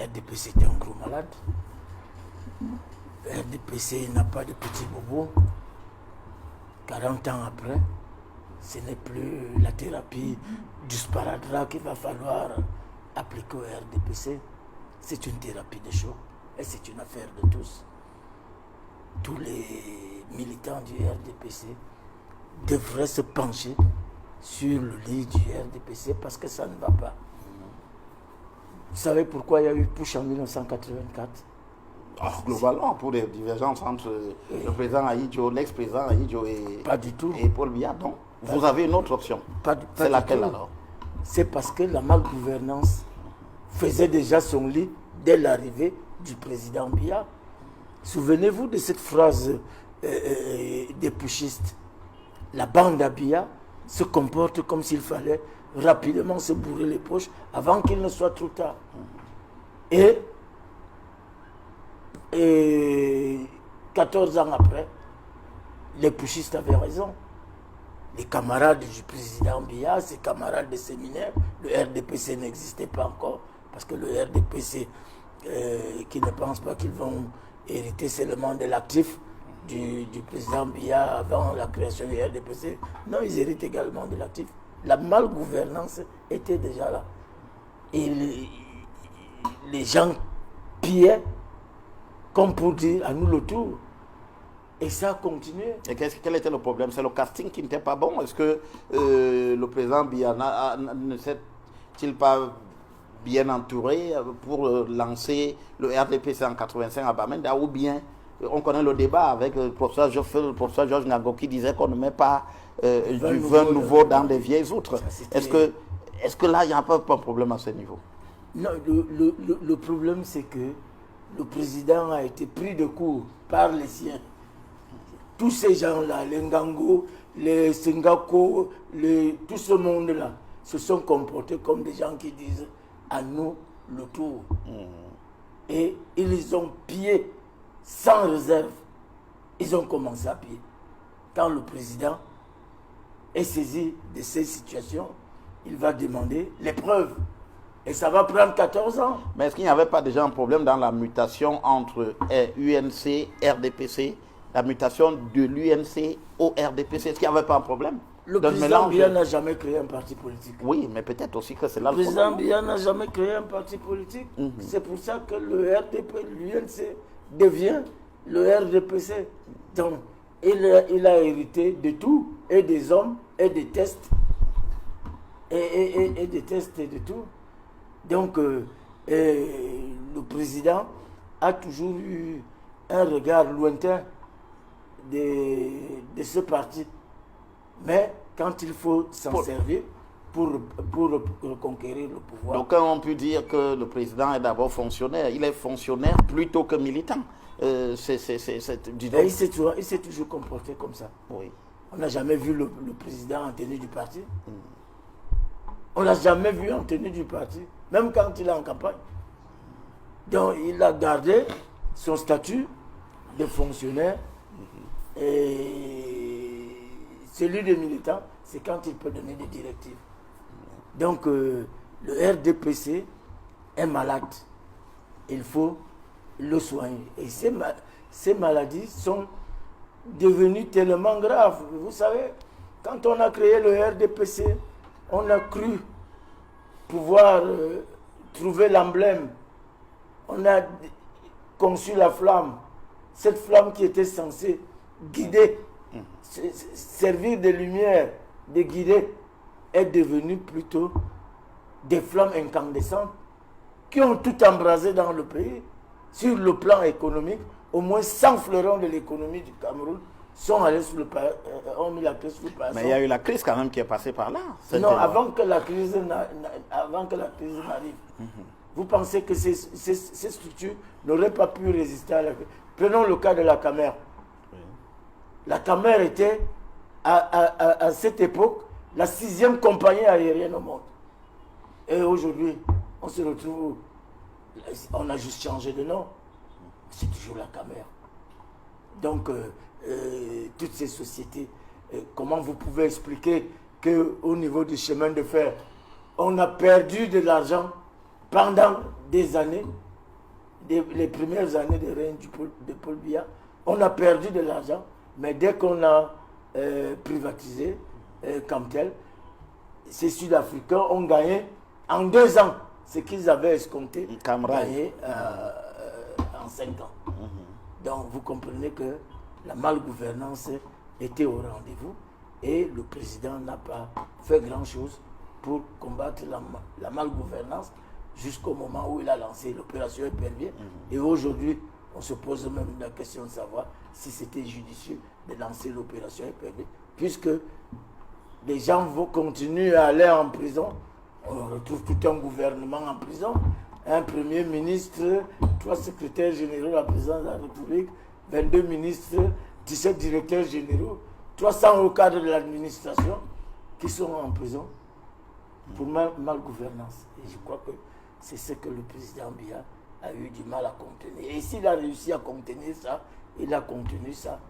RDPC est un gros malade. RDPC n'a pas de petits bobos. 40 ans après, ce n'est plus la thérapie du sparadrap qu'il va falloir appliquer au RDPC. C'est une thérapie de choc et c'est une affaire de tous. Tous les militants du RDPC devraient se pencher sur le lit du RDPC parce que ça ne va pas. Vous savez pourquoi il y a eu push en 1984? Globalement, pour des divergences entre le président Ahidjo, l'ex-président Ahidjo et Paul Biya, non. Vous avez une autre option. C'est laquelle alors? C'est parce que la malgouvernance faisait déjà son lit dès l'arrivée du président Biya. Souvenez-vous de cette phrase des pushistes. La bande à Biya se comporte comme s'il fallait rapidement se bourrer les poches avant qu'il ne soit trop tard. Et 14 ans après, les pushistes avaient raison. Les camarades du président Biya, ses camarades de séminaire, le RDPC n'existait pas encore, parce que le RDPC, qui ne pense pas qu'ils vont hériter seulement de l'actif du président Biya avant la création du RDPC, non, ils héritent également de l'actif. La malgouvernance était déjà là. Et les gens pillaient, comme pour dire à nous le tour. Et ça a continué. Et quel était le problème? C'est le casting qui n'était pas bon? Est-ce que le président Biya ne s'est-il pas bien entouré pour lancer le RDPC en 85 à Bamenda? Ou bien, on connaît le débat avec le professeur Georges Ngago qui disait qu'on ne met pas du vin nouveau dans des vieilles outres. Est-ce que là, il n'y a pas un problème à ce niveau? Non, le problème, c'est que le président a été pris de court par les siens. Tous ces gens-là, les Ngango, les Sengako, tout ce monde-là, se sont comportés comme des gens qui disent à nous le tour. Et ils ont pillé sans réserve. Ils ont commencé à piller. Quand le président est saisi de ces situations, il va demander les preuves. Et ça va prendre 14 ans. Mais est-ce qu'il n'y avait pas déjà un problème dans la mutation entre UNC, RDPC, la mutation de l'UNC au RDPC? Est-ce qu'il n'y avait pas un problème? Le président Biya n'a jamais créé un parti politique. Oui, mais peut-être aussi que c'est là le président Biya n'a jamais créé un parti politique. C'est pour ça que le RDP, l'UNC devient le RDPC. Donc, il a hérité de tout, et des hommes, et des tests, et des tests et de tout. Donc, le président a toujours eu un regard lointain de ce parti. Mais quand il faut s'en servir pour reconquérir le pouvoir. Donc, on peut dire que le président est d'abord fonctionnaire. Il est fonctionnaire plutôt que militant. Il s'est toujours comporté comme ça. Oui. On n'a jamais vu le président en tenue du parti. On n'a jamais vu en tenue du parti, même quand il est en campagne. Donc, il a gardé son statut de fonctionnaire. Et celui de militant, c'est quand il peut donner des directives. Donc, le RDPC est malade. Il faut le soigner. Et ces maladies sont devenues tellement graves. Vous savez, quand on a créé le RDPC, on a cru pouvoir trouver l'emblème. On a conçu la flamme. Cette flamme qui était censée guider, servir de lumière, de guider, est devenue plutôt des flammes incandescentes qui ont tout embrasé dans le pays. Sur le plan économique, au moins 100 fleurons de l'économie du Cameroun sont allés ont mis la clé sous le paillasson. Mais il y a eu la crise quand même qui est passée par là. Non, avant que la crise n'arrive. Vous pensez que ces structures n'auraient pas pu résister à la crise? Prenons le cas de la Camer. La Camer était, à cette époque, la 6e compagnie aérienne au monde. Et aujourd'hui, on se retrouve, on a juste changé de nom. C'est toujours la Camer. Donc, toutes ces sociétés, comment vous pouvez expliquer qu'au niveau du chemin de fer, on a perdu de l'argent pendant des années les premières années de règne de Paul Biya, on a perdu de l'argent, mais dès qu'on a privatisé Camtel, ces Sud-Africains ont gagné en 2 ans ce qu'ils avaient escompté gagner en 5 ans. Donc vous comprenez que la malgouvernance était au rendez-vous et le président n'a pas fait grand-chose pour combattre la malgouvernance jusqu'au moment où il a lancé l'opération Épervier. Et aujourd'hui, on se pose même la question de savoir si c'était judicieux de lancer l'opération Épervier, puisque les gens vont continuer à aller en prison. On retrouve tout un gouvernement en prison, un premier ministre, 3 secrétaires généraux de la présidence de la République, 22 ministres, 17 directeurs généraux, 300 hauts cadres de l'administration qui sont en prison pour malgouvernance. Et je crois que c'est ce que le président Biya a eu du mal à contenir. Et s'il a réussi à contenir ça, il a contenu ça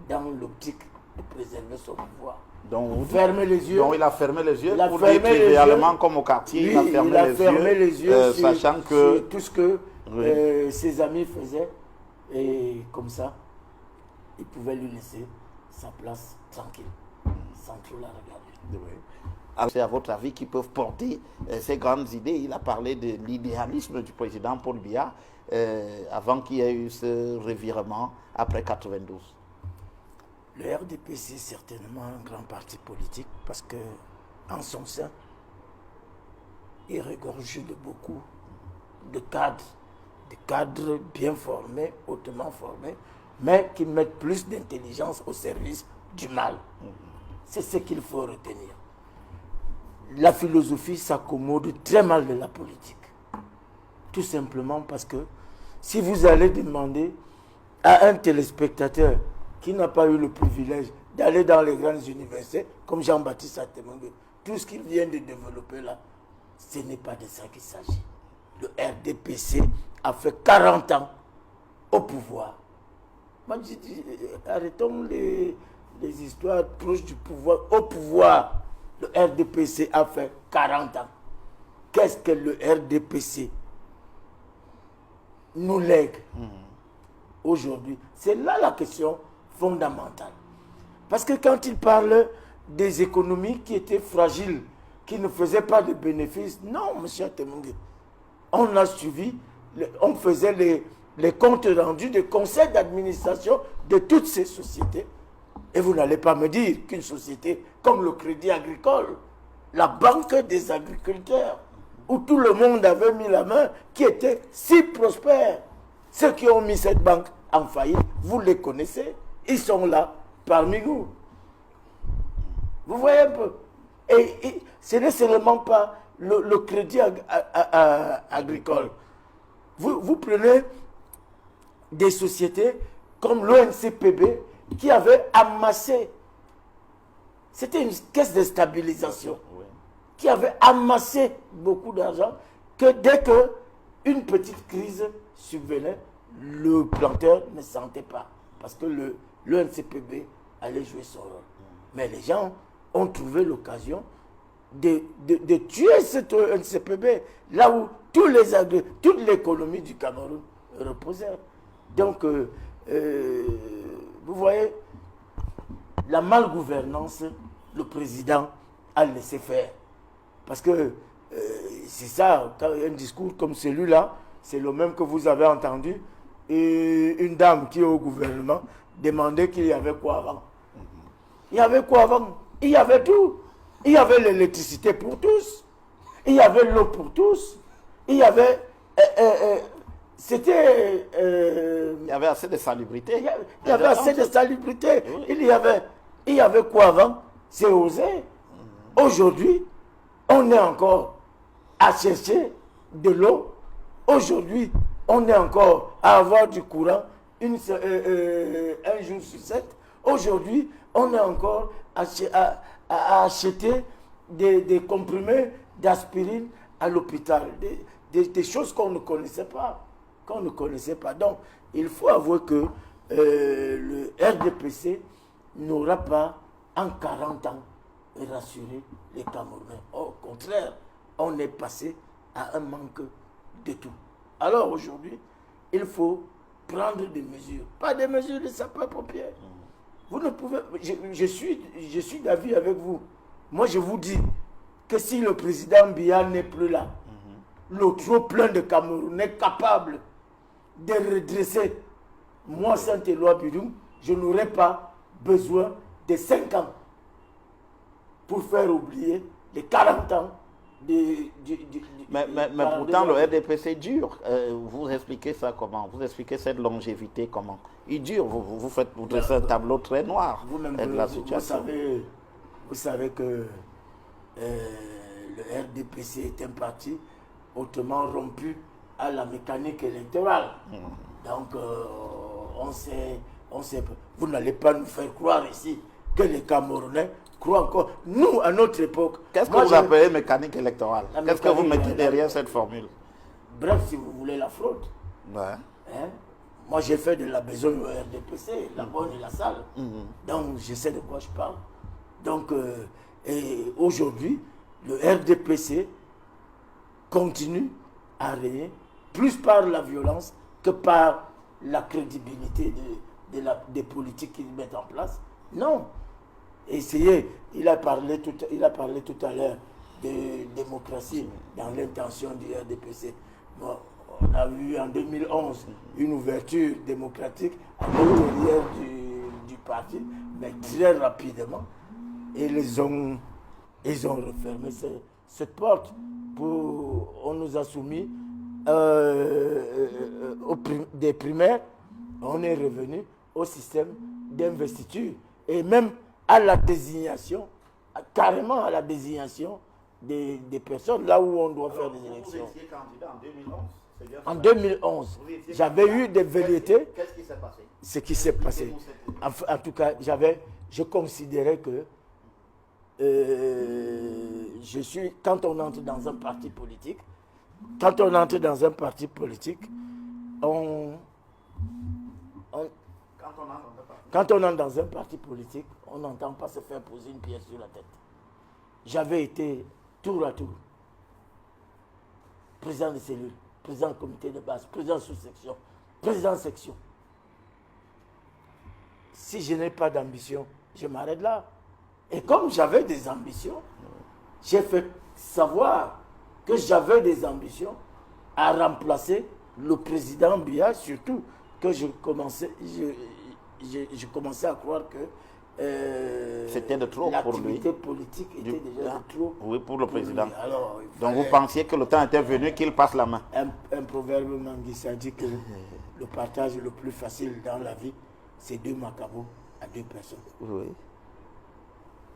dans l'optique de préserver son pouvoir. Donc, fermer les yeux. Donc il a fermé les yeux pour dire trivialement comme au quartier, oui, il a fermé les yeux sachant que sur tout ce que ses amis faisaient. Et comme ça, il pouvait lui laisser sa place tranquille, sans trop la regarder. Oui. Alors, c'est à votre avis qui peuvent porter ces grandes idées. Il a parlé de l'idéalisme du président Paul Biya avant qu'il y ait eu ce revirement après 92. Le RDP, c'est certainement un grand parti politique parce que, en son sein, il regorge de beaucoup de cadres bien formés, hautement formés, mais qui mettent plus d'intelligence au service du mal. C'est ce qu'il faut retenir. La philosophie s'accommode très mal de la politique. Tout simplement parce que si vous allez demander à un téléspectateur qui n'a pas eu le privilège d'aller dans les grandes universités, comme Jean-Baptiste Atemongue, tout ce qu'il vient de développer là, ce n'est pas de ça qu'il s'agit. Le RDPC a fait 40 ans au pouvoir. Moi, je dis, arrêtons les histoires proches du pouvoir. Au pouvoir, le RDPC a fait 40 ans. Qu'est-ce que le RDPC nous lègue aujourd'hui? C'est là la question fondamentale. Parce que quand il parle des économies qui étaient fragiles, qui ne faisaient pas de bénéfices, non, M. Atemongue, on a suivi, on faisait les comptes rendus des conseils d'administration de toutes ces sociétés. Et vous n'allez pas me dire qu'une société comme le Crédit Agricole, la banque des agriculteurs, où tout le monde avait mis la main, qui était si prospère, ceux qui ont mis cette banque en faillite, vous les connaissez, ils sont là parmi nous. Vous voyez un peu. Et ce n'est seulement pas le Crédit Agricole. Vous prenez des sociétés comme l'ONCPB qui avait amassé, c'était une caisse de stabilisation, qui avait amassé beaucoup d'argent, que dès qu'une petite crise subvenait, le planteur ne sentait pas, parce que l'ONCPB allait jouer son rôle. Mais les gens ont trouvé l'occasion de tuer cette ONCPB, là où toute l'économie du Cameroun reposait. Donc, vous voyez, la malgouvernance, le président a laissé faire. Parce que c'est ça, quand un discours comme celui-là, c'est le même que vous avez entendu, et une dame qui est au gouvernement demandait qu'il y avait quoi avant. Il y avait quoi avant? Il y avait tout. Il y avait l'électricité pour tous. Il y avait l'eau pour tous. Il y avait... c'était... il y avait assez de salubrité. Il y avait assez de salubrité. Oui. Il y avait quoi avant? C'est osé. Aujourd'hui, on est encore à chercher de l'eau. Aujourd'hui, on est encore à avoir du courant un jour sur 7. Aujourd'hui, on est encore à acheter des comprimés d'aspirine à l'hôpital. Des choses qu'on ne connaissait pas. Donc, il faut avouer que le RDPC n'aura pas, en 40 ans, rassuré les Camerounais. Au contraire, on est passé à un manque de tout. Alors aujourd'hui, il faut prendre des mesures. Pas des mesures de sapeurs-pompiers. Vous ne pouvez... Je suis d'avis avec vous. Moi, je vous dis que si le président Biya n'est plus là, le trop plein de Camerounais capables de redresser, moi, Saint-Éloi Bidoum, je n'aurai pas besoin de 5 ans pour faire oublier les 40 ans mais pourtant, le RDPC dure. Vous expliquez ça comment? Vous expliquez cette longévité comment? Il dure. Vous dressez un tableau très noir de la situation. Vous savez que le RDPC est un parti hautement rompu à la mécanique électorale. Donc, vous n'allez pas nous faire croire ici que les Camerounais croient encore. Nous, à notre époque... Qu'est-ce que vous appelez mécanique électorale? Qu'est-ce que vous mettez derrière cette formule? Bref, si vous voulez la fraude. Ouais. Hein? Moi, j'ai fait de la besogne au RDPC, la bonne et la sale. Donc, je sais de quoi je parle. Donc, aujourd'hui, le RDPC continue à régner plus par la violence que par la crédibilité des politiques qu'ils mettent en place. Non. Essayez, il a parlé tout à l'heure de démocratie dans l'intention du RDPC. Bon, on a vu en 2011 une ouverture démocratique à l'intérieur du parti, mais très rapidement, et ils ont refermé cette porte. On nous a soumis des primaires, on est revenu au système d'investiture et même à la désignation, carrément à la désignation des personnes là où on doit faire des élections. Vous étiez candidat en 2011, c'est bien ça? En 2011, j'avais eu des vérités. Qu'est-ce qui s'est passé? Ce qui s'est passé. En tout cas, je considérais que quand on entre dans un parti politique, on n'entend pas se faire poser une pierre sur la tête. J'avais été tour à tour président de cellule, président du comité de base, président sous-section, président section. Si je n'ai pas d'ambition, je m'arrête là. Et comme j'avais des ambitions, j'ai fait savoir que j'avais des ambitions à remplacer le président Biya, surtout que je commençais à croire que c'était de trop pour lui. L'activité politique était déjà de trop. Oui, pour le président. Alors, donc vous pensiez que le temps était venu qu'il passe la main? Un proverbe manguissa dit que le partage le plus facile dans la vie, c'est 2 macabos à 2 personnes. Oui.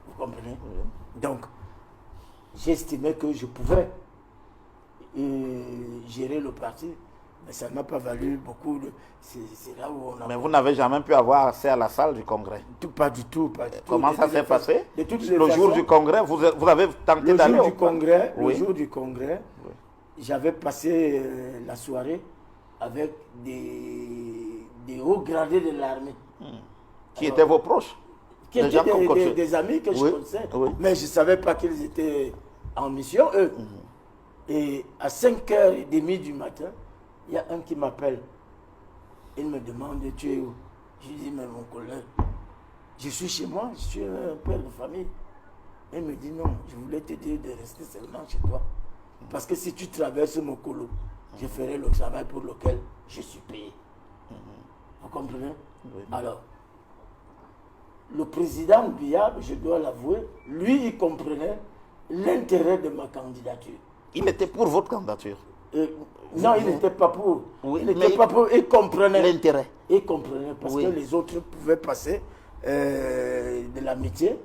Vous comprenez? Oui. Donc, j'estimais que je pouvais gérer le parti, mais ça ne m'a pas valu beaucoup. C'est là où on a... Mais vous n'avez jamais pu avoir accès à la salle du congrès? Pas du tout. Comment ça s'est passé? Le jour du congrès, vous avez tenté d'aller au congrès? Le jour du congrès, j'avais passé la soirée avec des hauts gradés de l'armée. Qui étaient vos proches? Qui étaient des amis que je connaissais. Oui. Mais je ne savais pas qu'ils étaient en mission, eux. Et à 5h30 du matin, il y a un qui m'appelle. Il me demande, tu es où? Je lui dis, mais mon collègue, je suis chez moi, je suis un père de famille. Il me dit, non, je voulais te dire de rester seulement chez toi. Parce que si tu traverses mon colo, je ferai le travail pour lequel je suis payé. Vous comprenez? Oui. Alors, le président Biya, je dois l'avouer, lui, il comprenait l'intérêt de ma candidature. Il était pour votre candidature? Non, il n'était pas pour. Oui, il n'était pas pour. Il comprenait l'intérêt. Il comprenait parce que les autres pouvaient passer de l'amitié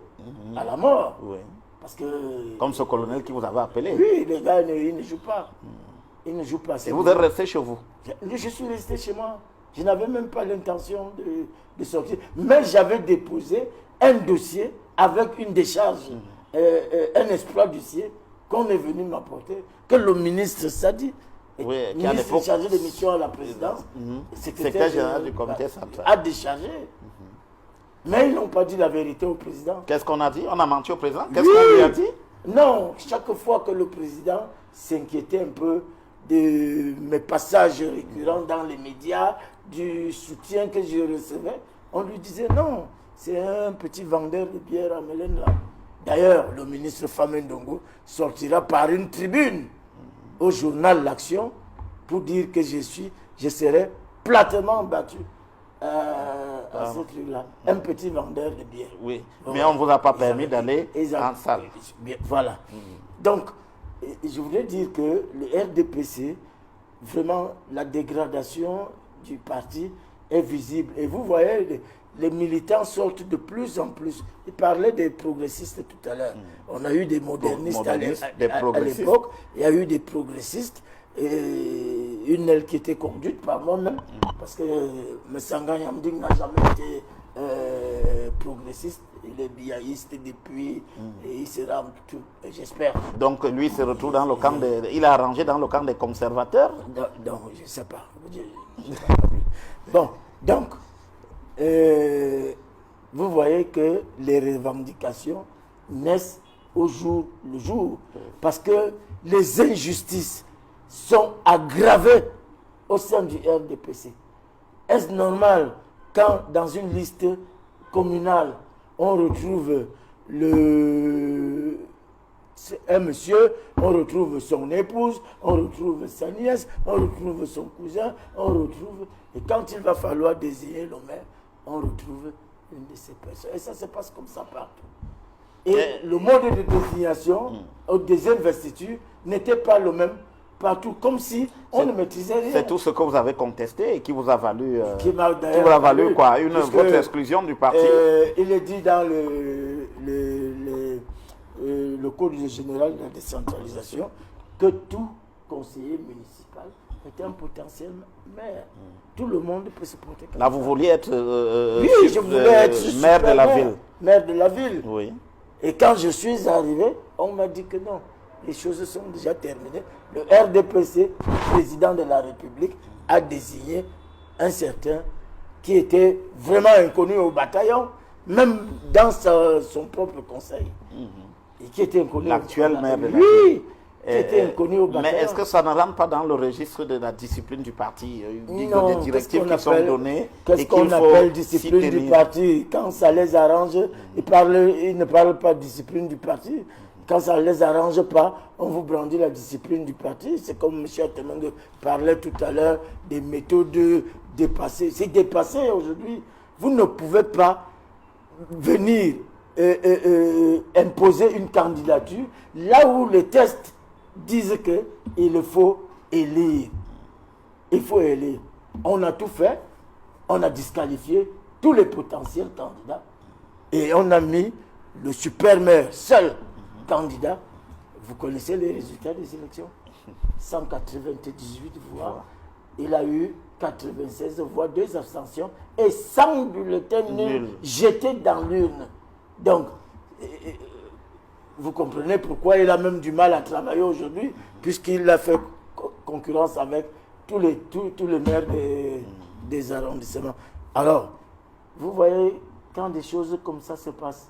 à la mort. Oui. Parce que... Comme ce colonel qui vous avait appelé. Oui, les gars, il ne joue pas. Il ne joue pas. Et vous êtes resté chez vous? Je suis resté chez moi. Je n'avais même pas l'intention de sortir. Mais j'avais déposé un dossier avec une décharge, un exploit dossier qu'on est venu m'apporter, que le ministre Sadi, ministre chargé de mission à la présidence, secrétaire général du comité central, a déchargé. Mais ils n'ont pas dit la vérité au président. Qu'est-ce qu'on a dit? On a menti au président? Qu'est-ce qu'on lui a dit? Non, chaque fois que le président s'inquiétait un peu de mes passages récurrents dans les médias, du soutien que je recevais, on lui disait non, c'est un petit vendeur de bière à Melenla. D'ailleurs, le ministre Famendongo sortira par une tribune au journal L'Action pour dire que je serai platement battu à ce truc-là. Un petit vendeur de bière. Oui, mais on ne vous a pas permis d'aller en salle. Voilà. Donc, je voulais dire que le RDPC, vraiment, la dégradation du parti est visible. Et vous voyez, les militants sortent de plus en plus. Il parlait des progressistes tout à l'heure. On a eu des modernistes à l'époque. Il y a eu des progressistes. Et une aile qui était conduite par moi-même. Parce que M. Sanga Yamding n'a jamais été progressiste. Il est biaïste depuis. Et il sera tout, j'espère. Donc lui se retrouve dans le camp il a rangé dans le camp des conservateurs. Non, je ne sais pas. Bon, donc, vous voyez que les revendications naissent au jour le jour. Parce que les injustices sont aggravées au sein du RDPC. Est-ce normal quand dans une liste communale, on retrouve un monsieur, on retrouve son épouse, on retrouve sa nièce, on retrouve son cousin, et quand il va falloir désigner le maire, on retrouve une de ces personnes. Et ça se passe comme ça partout. Et le mode de désignation des investitures n'était pas le même partout, comme si on ne maîtrisait rien. C'est tout ce que vous avez contesté et qui vous a valu, quoi, votre exclusion du parti. Il est dit dans le Code général de la décentralisation que tout conseiller municipal est un potentiel maire. Tout le monde peut se porter. Là, vous vouliez être, je voulais être maire de la ville. Maire de la ville. Oui. Et quand je suis arrivé, on m'a dit que non, les choses sont déjà terminées. Le RDPC, le président de la République, a désigné un certain qui était vraiment inconnu au bataillon, même dans son propre conseil. Et qui était inconnu. L'actuel maire de la ville. Oui, qui était inconnu au bataillon. Mais est-ce que ça ne rentre pas dans le registre de la discipline du parti? Non, des directives qui sont données. Qu'est-ce qu'on appelle discipline du parti? Quand ça les arrange, ils ne parlent pas de discipline du parti. Quand ça ne les arrange pas, on vous brandit la discipline du parti. C'est comme M. Atemang parlait tout à l'heure des méthodes dépassées. C'est dépassé aujourd'hui. Vous ne pouvez pas venir imposer une candidature là où les tests disent qu'il faut élire. Il faut élire. On a tout fait. On a disqualifié tous les potentiels candidats. Et on a mis le super maire seul candidat. Vous connaissez les résultats des élections? 198 voix. Il a eu 96 voix, 2 abstentions et 100 bulletins nuls jetés dans l'urne. Donc, vous comprenez pourquoi il a même du mal à travailler aujourd'hui, puisqu'il a fait concurrence avec tous les maires des arrondissements. Alors, vous voyez, quand des choses comme ça se passent,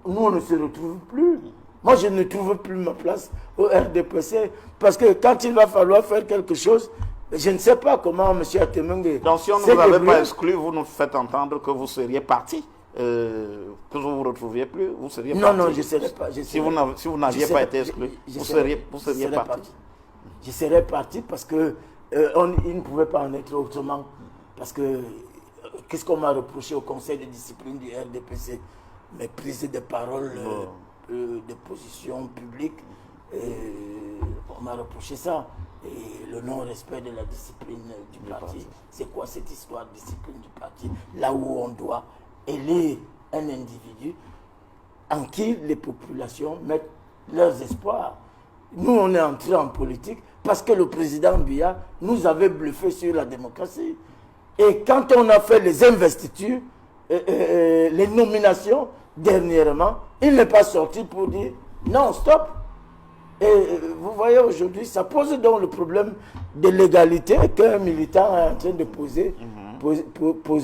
nous, on ne se retrouve plus. Moi, je ne trouve plus ma place au RDPC, parce que quand il va falloir faire quelque chose, je ne sais pas comment M. Atemang... Donc, si on ne vous avait pas exclu, vous nous faites entendre que vous seriez parti, que vous ne vous retrouviez plus, vous seriez parti. Non, je ne serais pas. Si vous n'aviez pas été exclu, vous seriez parti. Je serais parti parce que il ne pouvait pas en être autrement. Parce que, qu'est-ce qu'on m'a reproché au conseil de discipline du RDPC? Mes prises de parole, de position publique, on m'a reproché ça. Et le non-respect de la discipline du parti. C'est quoi cette histoire de discipline du parti? Là où on doit élire un individu en qui les populations mettent leurs espoirs. Nous, on est entrés en politique parce que le président Biya nous avait bluffé sur la démocratie. Et quand on a fait les investitures, les nominations, dernièrement, il n'est pas sorti pour dire non, stop. Et vous voyez aujourd'hui, ça pose donc le problème de l'égalité qu'un militant est en train de poser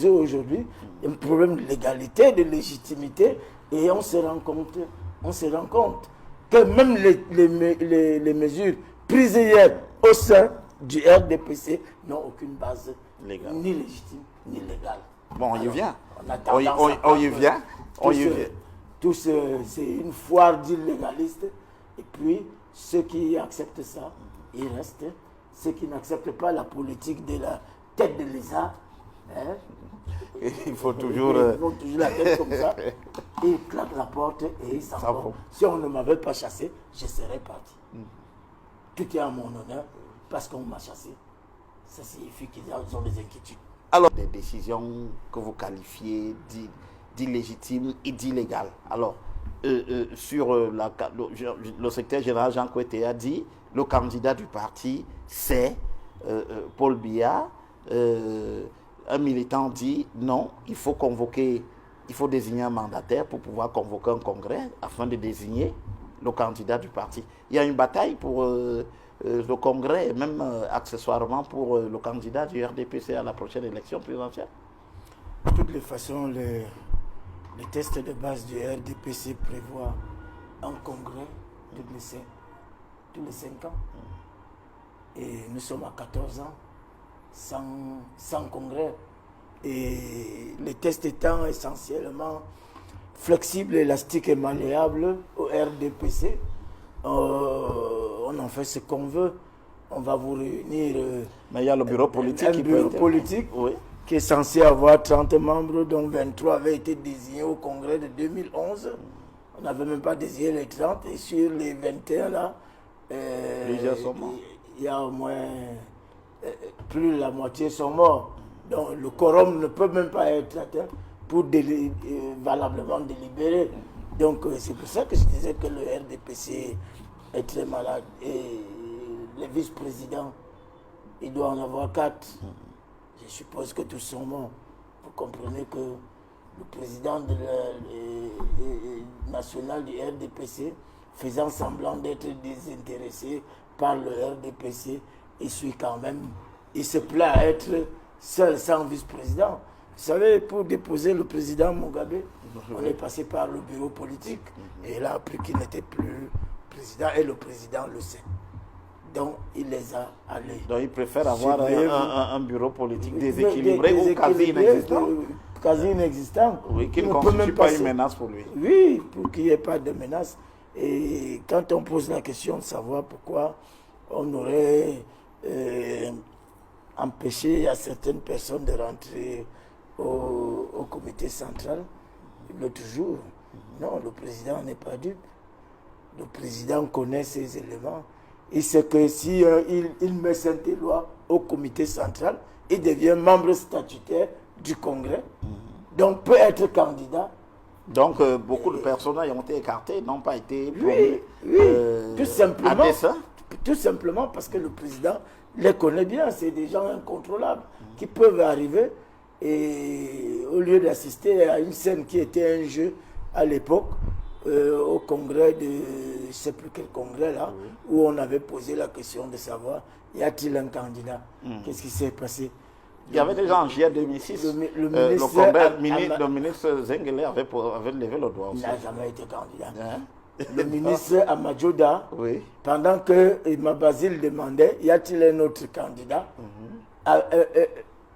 aujourd'hui. Un problème de l'égalité, de légitimité. Et on se rend compte que même les mesures prises hier au sein du RDPC n'ont aucune base Légale. ni légitime ni légale. Bon, on y vient. On y vient. C'est une foire d'illégaliste. Et puis, ceux qui acceptent ça, ils restent. Ceux qui n'acceptent pas la politique de la tête de lézard, hein, il faut toujours... Ils vont toujours la tête comme ça. Ils claquent la porte et ils s'en vont. Si on ne m'avait pas chassé, je serais parti. Tout est à mon honneur parce qu'on m'a chassé. Ça signifie qu'ils ont des inquiétudes. Alors, des décisions que vous qualifiez d'illégitimes et d'illégales. Alors, sur le secrétaire général Jean Kouete a dit, le candidat du parti, c'est Paul Biya. Un militant dit, non, il faut désigner un mandataire pour pouvoir convoquer un congrès afin de désigner le candidat du parti. Il y a une bataille pour le congrès et même accessoirement pour le candidat du RDPC à la prochaine élection présidentielle. De toutes les façons, les tests de base du RDPC prévoient un congrès tous les 5 ans. Et nous sommes à 14 ans sans congrès. Et les tests étant essentiellement flexibles, élastiques et malléables au RDPC, on en fait ce qu'on veut. On va vous réunir. Mais il y a le bureau politique qui est censé avoir 30 membres, dont 23 avaient été désignés au congrès de 2011. On n'avait même pas désigné les 30. Et sur les 21 là, il y a au moins plus de la moitié sont morts. Donc le quorum ne peut même pas être atteint pour valablement délibérer. Donc c'est pour ça que je disais que le RDPC est très malade. Et les vice-présidents, il doit en avoir 4. Je suppose que tous sont morts. Vous comprenez que le président national du RDPC, faisant semblant d'être désintéressé par le RDPC, il se plaît à être seul sans vice-président. Vous savez, pour déposer le président Mugabe, on est passé par le bureau politique. Et il a appris qu'il n'était plus président et le président le sait. Donc, il les a allés. Donc, il préfère avoir un bureau politique déséquilibré ou quasi inexistant. Quasi inexistant. Oui, qui ne constitue pas une menace pour lui. Oui, pour qu'il n'y ait pas de menace. Et quand on pose la question de savoir pourquoi on aurait empêché à certaines personnes de rentrer au comité central, toujours. Non, le président n'est pas dupe. Le président connaît ces éléments. Il sait que si il met Saint-Éloi au comité central, il devient membre statutaire du Congrès, donc peut être candidat. Donc beaucoup de personnes ont été écartées, n'ont pas été promues. Tout simplement parce que le président les connaît bien. C'est des gens incontrôlables qui peuvent arriver et au lieu d'assister à une scène qui était un jeu à l'époque, au congrès de, je ne sais plus quel congrès là, où on avait posé la question de savoir, y a-t-il un candidat? Qu'est-ce qui s'est passé? Il y avait déjà en juillet 2006, le ministre Zengele avait levé le doigt aussi. Il n'a jamais été candidat. Le ministre Amadjoda, pendant que Mabazil demandait, y a-t-il un autre candidat?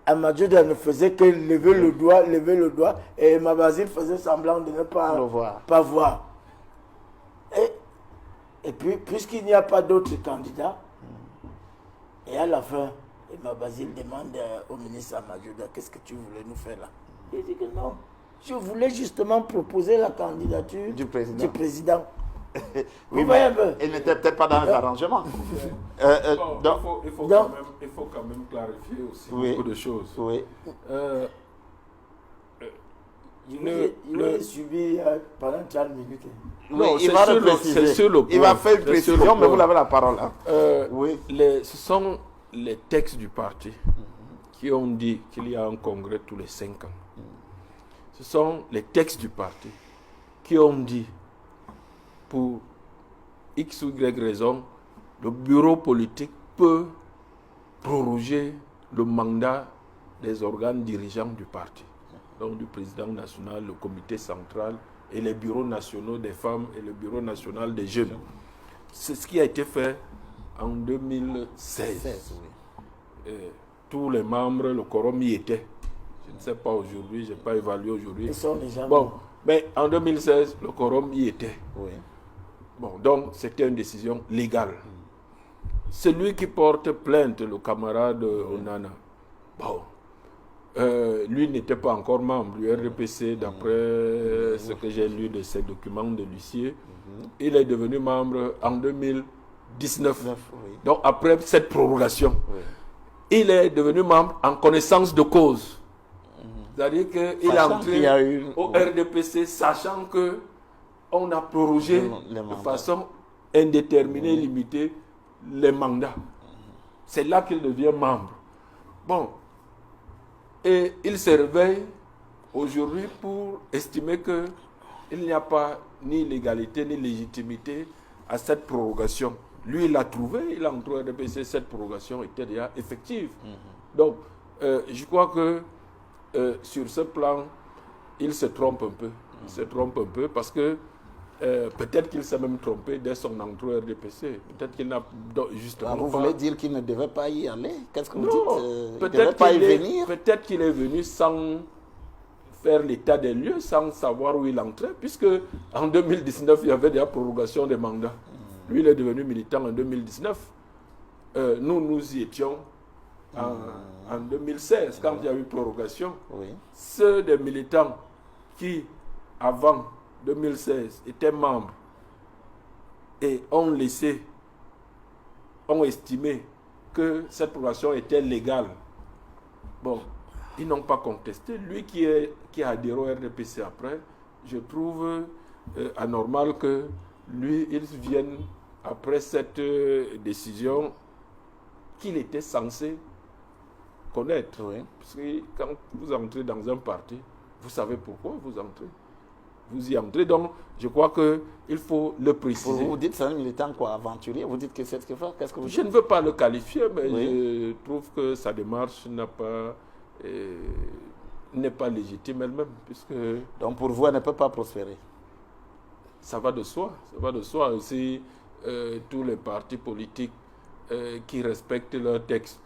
Amadjoda ne faisait que lever le doigt, et Mabazil faisait semblant de ne pas voir. Et puis, puisqu'il n'y a pas d'autres candidats, et à la fin, Mabazil demande au ministre Amadjoda, qu'est-ce que tu voulais nous faire là? Il dit que non, je voulais justement proposer la candidature du président. Oui, mais il n'était peut-être pas dans les arrangements. Il faut quand même clarifier aussi beaucoup de choses. Il a suivi pendant 30 minutes. Non, il va préciser. Il va faire une précision, mais vous avez la parole. Ce sont les textes du parti qui ont dit qu'il y a un congrès tous les 5 ans. Ce sont les textes du parti qui ont dit, pour X ou Y raison, le bureau politique peut proroger le mandat des organes dirigeants du parti. Donc du président national, le comité central et les bureaux nationaux des femmes et le bureau national des jeunes. C'est ce qui a été fait en 2016. 16, oui. Tous les membres, le quorum y était. Je ne sais pas aujourd'hui, je n'ai pas évalué aujourd'hui. Ils sont déjà Bon, morts. mais en 2016, le quorum y était. Oui. Bon, donc c'était une décision légale. Celui qui porte plainte, le camarade Onana, bon, lui n'était pas encore membre du RDPC d'après ce que j'ai lu de ses documents de l'huissier. Il est devenu membre en 2019. Oui. Donc après cette prorogation, Oui. il est devenu membre en connaissance de cause. C'est-à-dire qu'il est Sachant entré qu'il y a eu- au oui. RDPC sachant que on a prorogé Les de mandats. façon indéterminée, limitée, les mandats. C'est là qu'il devient membre. Bon. Et il se réveille aujourd'hui pour estimer qu'il n'y a pas ni légalité ni légitimité à cette prorogation. Lui, il a trouvé, il a entré au RDPC, cette prorogation était déjà effective. Donc, je crois que sur ce plan, il se trompe un peu. Il se trompe un peu parce que peut-être qu'il s'est même trompé dès son entrée au RDPC. Peut-être qu'il n'a justement Ah, vous pas... voulez dire qu'il ne devait pas y aller? Qu'est-ce que vous Non, dites? Il ne devait peut-être pas y qu'il est, venir? peut-être qu'il est venu sans faire l'état des lieux, sans savoir où il entrait, puisque en 2019, il y avait déjà prorogation des mandats. Lui, il est devenu militant en 2019. Nous y étions en 2016, quand il y a eu prorogation. Oui. Ceux des militants qui, avant 2016, étaient membres et ont estimé que cette prorogation était légale. Bon, ils n'ont pas contesté. Lui qui a adhéré au RDPC après, je trouve anormal que lui, il vienne après cette décision qu'il était censé connaître. Oui. Parce que quand vous entrez dans un parti, vous savez pourquoi vous entrez. Vous y entrez, donc je crois qu'il faut le préciser. Vous dites que c'est un militant quoi, aventurier? Vous dites que c'est ce qu'il fait? Qu'est-ce que vous Je dites? ne veux pas le qualifier, mais Oui. je trouve que sa démarche n'est pas légitime elle-même, puisque Donc pour vous, elle ne peut pas prospérer. ça va de soi. Ça va de soi aussi. Tous les partis politiques qui respectent leurs textes.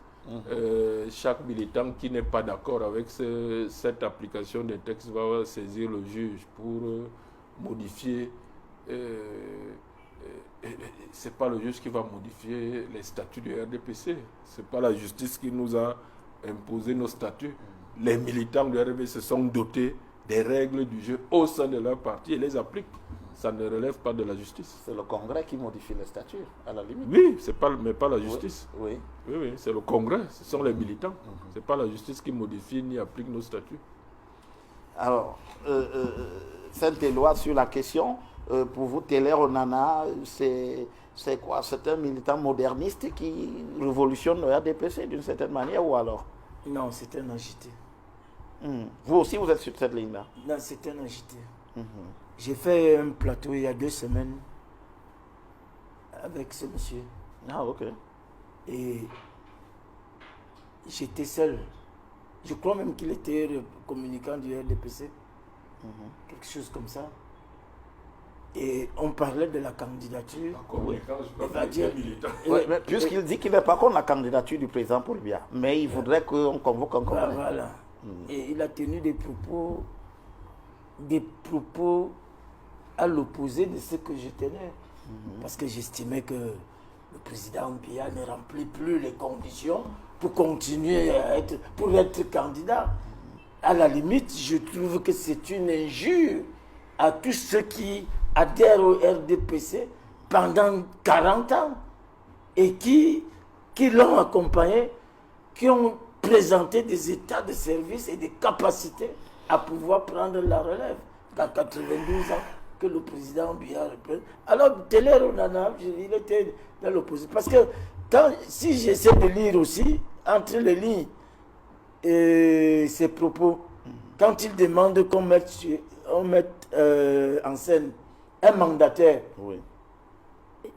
Chaque militant qui n'est pas d'accord avec cette application des textes va saisir le juge pour modifier. C'est pas le juge qui va modifier les statuts du RDPC. C'est pas la justice qui nous a imposé nos statuts. Les militants du RDPC se sont dotés des règles du jeu au sein de leur parti et les appliquent. Ça ne relève pas de la justice. C'est le Congrès qui modifie les statuts, à la limite. Oui, mais pas la justice. Oui. Oui, c'est le Congrès, ce sont les militants. C'est pas la justice qui modifie ni applique nos statuts. Alors, Saint-Éloi, sur la question, pour vous, Télé Onana, c'est quoi? C'est un militant moderniste qui révolutionne le RDPC d'une certaine manière, ou alors? Non, c'est un agité. Vous aussi, vous êtes sur cette ligne-là? Non, c'est un agité. J'ai fait un plateau il y a 2 semaines avec ce monsieur. Ah, ok. Et j'étais seul. Je crois même qu'il était le communicant du RDPC. Quelque chose comme ça. Et on parlait de la candidature. Ouais, mais puisqu'il dit qu'il n'est pas contre la candidature du président Paul-Biya, mais il voudrait qu'on convoque un congrès. Voilà. Et il a tenu des propos à l'opposé de ce que je tenais. Parce que j'estimais que le président Biya ne remplit plus les conditions pour continuer pour être candidat. À la limite, je trouve que c'est une injure à tous ceux qui adhèrent au RDPC pendant 40 ans et qui l'ont accompagné, qui ont présenté des états de service et des capacités à pouvoir prendre la relève. Dans 92 ans que le président Biya reprenne. Alors, Télé Onana, il était dans l'opposition. Parce que si j'essaie de lire aussi, entre les lignes, ses propos, quand il demande qu'on mette en scène un mandataire, Oui.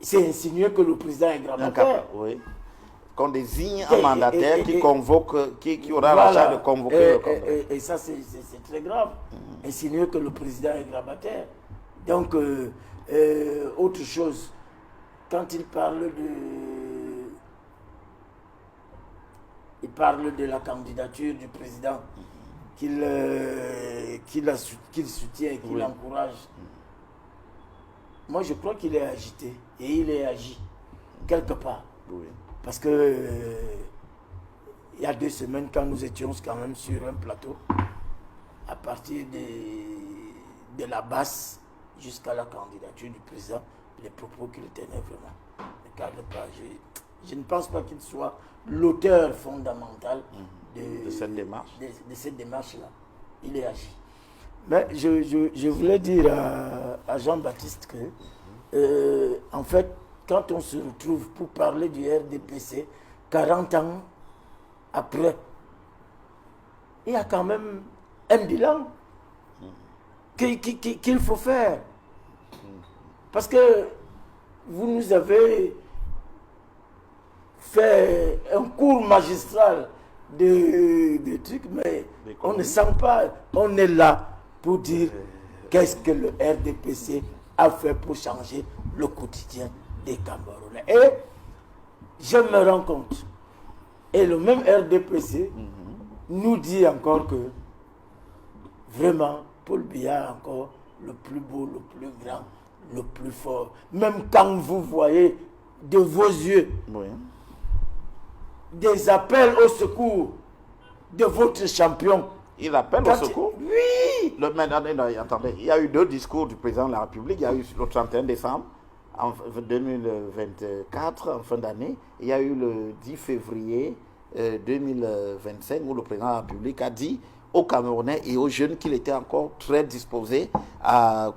c'est insinué que le président est grabataire. Oui. Qu'on désigne un mandataire qui convoque, qui aura la charge de convoquer le congrès. Et ça, c'est très grave. Insinuer que le président est grabataire. Donc, autre chose, quand il parle de il parle de la candidature du président qu'il soutient et qu'il encourage. Moi, je crois qu'il est agité et il est agi quelque part. Oui. Parce que il y a 2 semaines, quand nous étions quand même sur un plateau, à partir de la basse jusqu'à la candidature du président, les propos qu'il tenait vraiment ne cadrent pas. Je ne pense pas qu'il soit l'auteur fondamental de cette démarche. De cette démarche-là. Il est agi. Mais je voulais dire à Jean-Baptiste que, en fait, quand on se retrouve pour parler du RDPC, 40 ans après, il y a quand même un bilan qu'il faut faire. Parce que vous nous avez fait un cours magistral de trucs, mais on ne sent pas. On est là pour dire qu'est-ce que le RDPC a fait pour changer le quotidien des Camerounais. Et je me rends compte, et le même RDPC nous dit encore que vraiment, Paul Biya est encore le plus beau, le plus grand, le plus fort. Même quand vous voyez de vos yeux des appels au secours de votre champion. Il appelle au secours? Oui. Attendez, il y a eu 2 discours du président de la République. Il y a eu le 31 décembre en 2024, en fin d'année. Il y a eu le 10 février 2025 où le président de la République a dit aux Camerounais et aux jeunes qu'il était encore très disposé à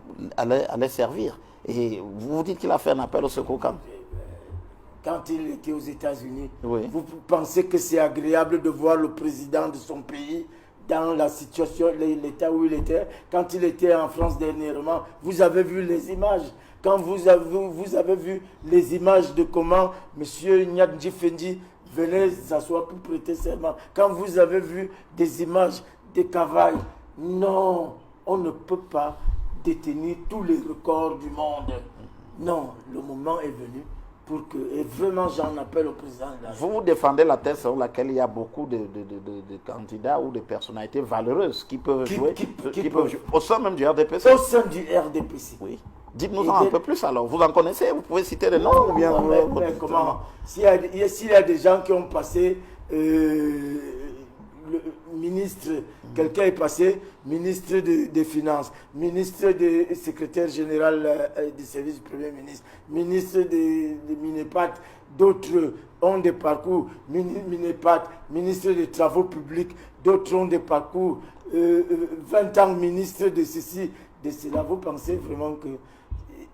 les servir. Et vous dites qu'il a fait un appel au secours quand il était aux États-Unis, oui. Vous pensez que c'est agréable de voir le président de son pays dans la situation, l'état où il était? Quand il était en France dernièrement, vous avez vu les images. Quand vous avez vu les images de comment M. Nyadji Fendi venait s'asseoir pour prêter serment. Quand vous avez vu des images de cavales, non, on ne peut pas détenir tous les records du monde. Non, le moment est venu pour que, et vraiment j'en appelle au président de la République. Vous défendez la thèse sur laquelle il y a beaucoup de candidats ou de personnalités valeureuses qui peuvent jouer au sein même du RDPC. Au sein du RDPC. Oui. Dites-nous un peu plus alors. Vous en connaissez? Vous pouvez citer des noms? Ou bien mais comment? S'il y a des gens qui ont passé le ministre, quelqu'un est passé ministre des Finances, ministre de secrétaire général du service du Premier ministre, ministre de Minepat, d'autres ont des parcours, Minepat, ministre des Travaux publics, d'autres ont des parcours, 20 ans ministre de ceci, de cela. Vous pensez vraiment que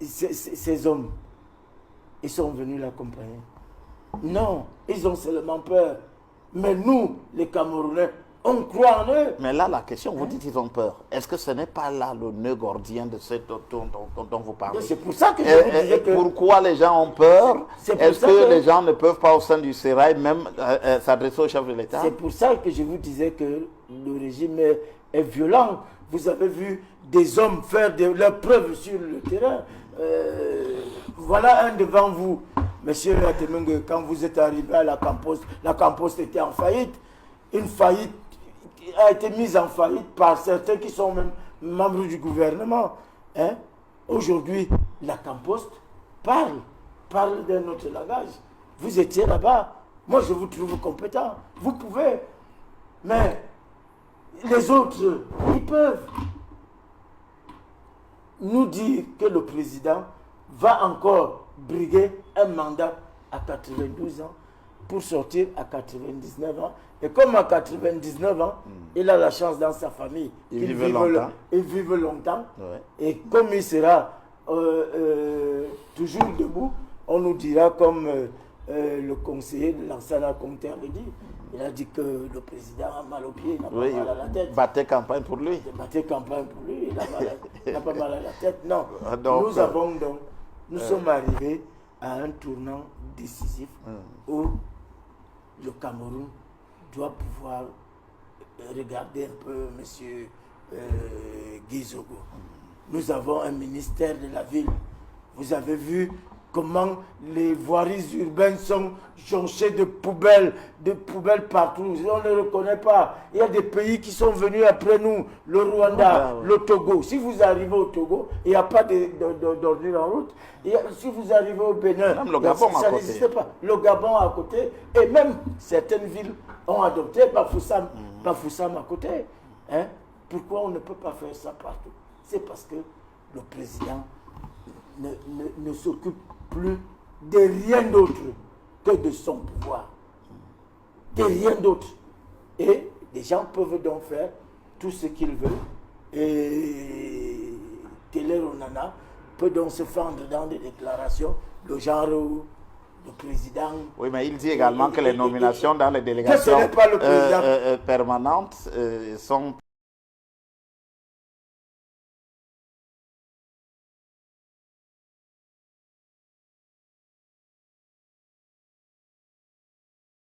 ces hommes, ils sont venus l'accompagner? Non, ils ont seulement peur. Mais nous, les Camerounais, on croit en eux. Mais là, la question, vous dites qu'ils ont peur. Est-ce que ce n'est pas là le nœud gordien de ce dont vous parlez? C'est pour ça que je vous disais que... Pourquoi les gens ont peur? Est-ce que les gens ne peuvent pas au sein du Sérail même s'adresser au chef de l'État? C'est pour ça que je vous disais que le régime est violent. Vous avez vu des hommes faire leurs preuves sur le terrain. Voilà un devant vous. Monsieur Atemenge, quand vous êtes arrivé à la Campost était en faillite. Une faillite a été mise en faillite par certains qui sont même membres du gouvernement. Hein? Aujourd'hui, la Campost parle d'un autre langage. Vous étiez là-bas. Moi, je vous trouve compétent. Vous pouvez. Mais les autres, ils peuvent nous dire que le président va encore briguer un mandat à 92 ans pour sortir à 99 ans. Et comme à 99 ans, il a la chance dans sa famille qu'il vive longtemps. Ouais. Et comme il sera toujours debout, on nous dira comme le conseiller de Lansana Conter le dit. Il a dit que le président a mal au pied, il n'a pas mal à la tête. Battez campagne pour lui. Battez campagne pour lui, il n'a pas mal à la tête. Non, donc, nous sommes arrivés à un tournant décisif où le Cameroun doit pouvoir regarder un peu M. Guy Zogo. Nous avons un ministère de la ville. Vous avez vu comment les voiries urbaines sont jonchées de poubelles partout. On ne reconnaît pas. Il y a des pays qui sont venus après nous, le Rwanda, le Togo. Si vous arrivez au Togo, il n'y a pas d'ordure en route. Si vous arrivez au Bénin, même le Gabon ça n'existait pas. Le Gabon à côté, et même certaines villes ont adopté Bafoussam à côté. Hein? Pourquoi on ne peut pas faire ça partout? C'est parce que le président ne s'occupe plus de rien d'autre que de son pouvoir. De rien d'autre. Et les gens peuvent donc faire tout ce qu'ils veulent. Et Télé Ronana peut donc se fendre dans des déclarations de genre le président. Oui, mais il dit également que les nominations dans les délégations permanentes sont